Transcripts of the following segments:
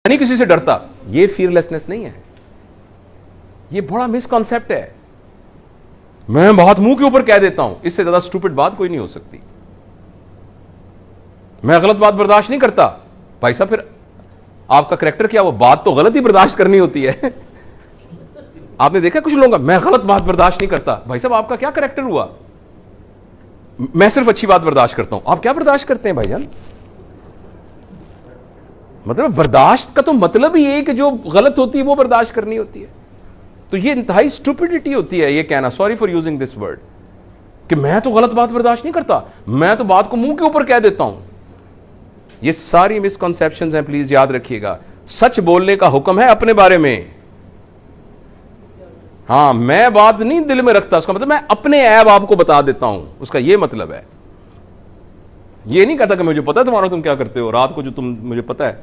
نہیں کسی سے ڈرتا. یہ فیئرلیسنس نہیں ہے, یہ بڑا مس کانسیپٹ ہے. میں بات منہ کے اوپر کہہ دیتا ہوں, اس سے زیادہ اسٹوپڈ بات کوئی نہیں ہو سکتی. میں غلط بات برداشت نہیں کرتا. بھائی صاحب پھر آپ کا کریکٹر کیا, وہ بات تو غلط ہی برداشت کرنی ہوتی ہے. آپ نے دیکھا کچھ لوگوں کا, میں غلط بات برداشت نہیں کرتا. بھائی صاحب آپ کا کیا کریکٹر ہوا؟ میں صرف اچھی بات برداشت کرتا ہوں. آپ کیا برداشت کرتے ہیں بھائی جان؟ مطلب برداشت کا تو مطلب ہی ہے کہ جو غلط ہوتی ہے وہ برداشت کرنی ہوتی ہے. تو یہ انتہائی اسٹوپڈیٹی ہوتی ہے یہ کہنا, sorry for using this word, کہ میں تو غلط بات برداشت نہیں کرتا, میں تو بات کو منہ کے اوپر کہہ دیتا ہوں. یہ ساری مسکنسیپشنز ہیں, پلیز یاد رکھیے گا. سچ بولنے کا حکم ہے اپنے بارے میں. ہاں, میں بات نہیں دل میں رکھتا, اس کا مطلب میں اپنے عیب آپ کو بتا دیتا ہوں, اس کا یہ مطلب ہے. یہ نہیں کہتا کہ مجھے پتا ہے تمہارا تم کیا کرتے ہو رات کو, جو تم مجھے پتا ہے,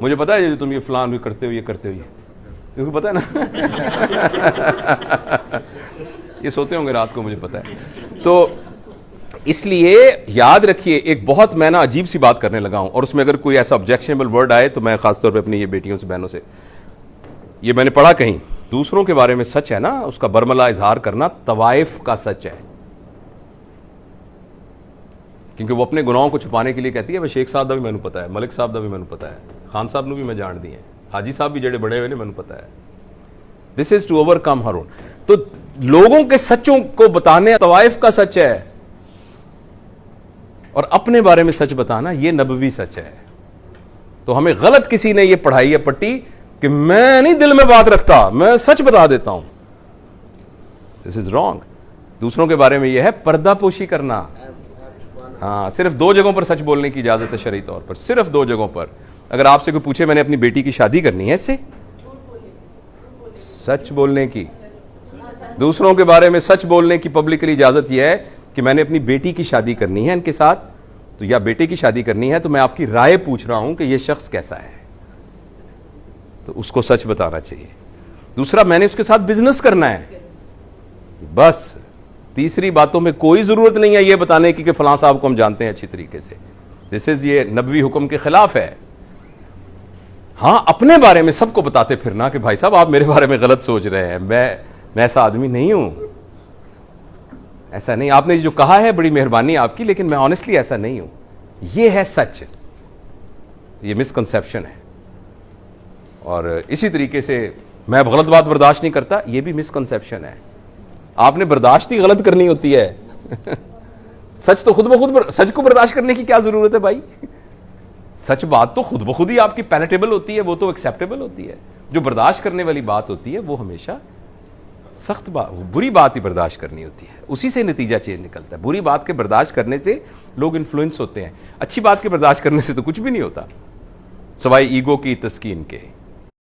مجھے پتا ہے جو تم یہ فلان بھی کرتے ہو, یہ کرتے ہو, یہ اس کو پتا ہے نا. یہ سوتے ہوں گے رات کو, مجھے پتا ہے. تو اس لیے یاد رکھیے, ایک بہت میں نا عجیب سی بات کرنے لگا ہوں, اور اس میں اگر کوئی ایسا آبجیکشنیبل ورڈ آئے تو میں خاص طور پہ اپنی یہ بیٹیوں سے, بہنوں سے, یہ میں نے پڑھا کہیں, دوسروں کے بارے میں سچ ہے نا, اس کا برملا اظہار کرنا طوائف کا سچ ہے. کیونکہ وہ اپنے گناہوں کو چھپانے کے لیے کہتی ہے, شیخ صاحب دا بھی مینوں پتا ہے, ملک صاحب دا بھی مینوں پتا ہے, خان صاحب نو بھی میں جان دی ہے, حاجی صاحب بھی جڑے بڑے ہوئے نے مینوں پتا ہے. دس از ٹو اوور کم ہر اون. تو لوگوں کے سچوں کو بتانے طوائف کا سچ ہے, اور اپنے بارے میں سچ بتانا یہ نبوی سچ ہے. تو ہمیں غلط کسی نے یہ پڑھائی ہے پٹی کہ میں نہیں دل میں بات رکھتا, میں سچ بتا دیتا ہوں. دس از رانگ. دوسروں کے بارے میں یہ ہے پردہ پوشی کرنا. ہاں, صرف 2 جگہوں پر سچ بولنے کی اجازت ہے شرعی طور پر, صرف 2 جگہوں پر. اگر آپ سے کوئی پوچھے میں نے اپنی بیٹی کی شادی کرنی ہے, اس سے سچ بولنے کی, دوسروں کے بارے میں سچ بولنے کی پبلکلی اجازت یہ ہے کہ میں نے اپنی بیٹی کی شادی کرنی ہے ان کے ساتھ, تو یا بیٹے کی شادی کرنی ہے, تو میں آپ کی رائے پوچھ رہا ہوں کہ یہ شخص کیسا ہے, تو اس کو سچ بتانا چاہیے. دوسرا, میں نے اس کے ساتھ بزنس کرنا ہے, بس. تیسری باتوں میں کوئی ضرورت نہیں ہے یہ بتانے کی کہ فلاں صاحب کو ہم جانتے ہیں اچھی طریقے سے. دس از, یہ نبوی حکم کے خلاف ہے. ہاں, اپنے بارے میں سب کو بتاتے پھرنا کہ بھائی صاحب آپ میرے بارے میں غلط سوچ رہے ہیں, میں ایسا آدمی نہیں ہوں, ایسا نہیں. آپ نے جو کہا ہے بڑی مہربانی آپ کی, لیکن میں آنیسٹلی ایسا نہیں ہوں. یہ ہے سچ, یہ مسکنسیپشن ہے. اور اسی طریقے سے میں غلط بات برداشت نہیں کرتا, یہ بھی مسکنسیپشن ہے. آپ نے برداشت ہی غلط کرنی ہوتی ہے. سچ تو خود بخود, سچ کو برداشت کرنے کی کیا ضرورت ہے بھائی؟ سچ بات تو خود بخود ہی آپ کی پیلیٹیبل ہوتی ہے, وہ تو ایکسیپٹیبل ہوتی ہے. جو برداشت کرنے والی بات ہوتی ہے وہ ہمیشہ سخت بات, بری بات ہی برداشت کرنی ہوتی ہے, اسی سے نتیجہ چینج نکلتا ہے. بری بات کے برداشت کرنے سے لوگ انفلوئنس ہوتے ہیں, اچھی بات کے برداشت کرنے سے تو کچھ بھی نہیں ہوتا سوائے ایگو کی تسکین کے.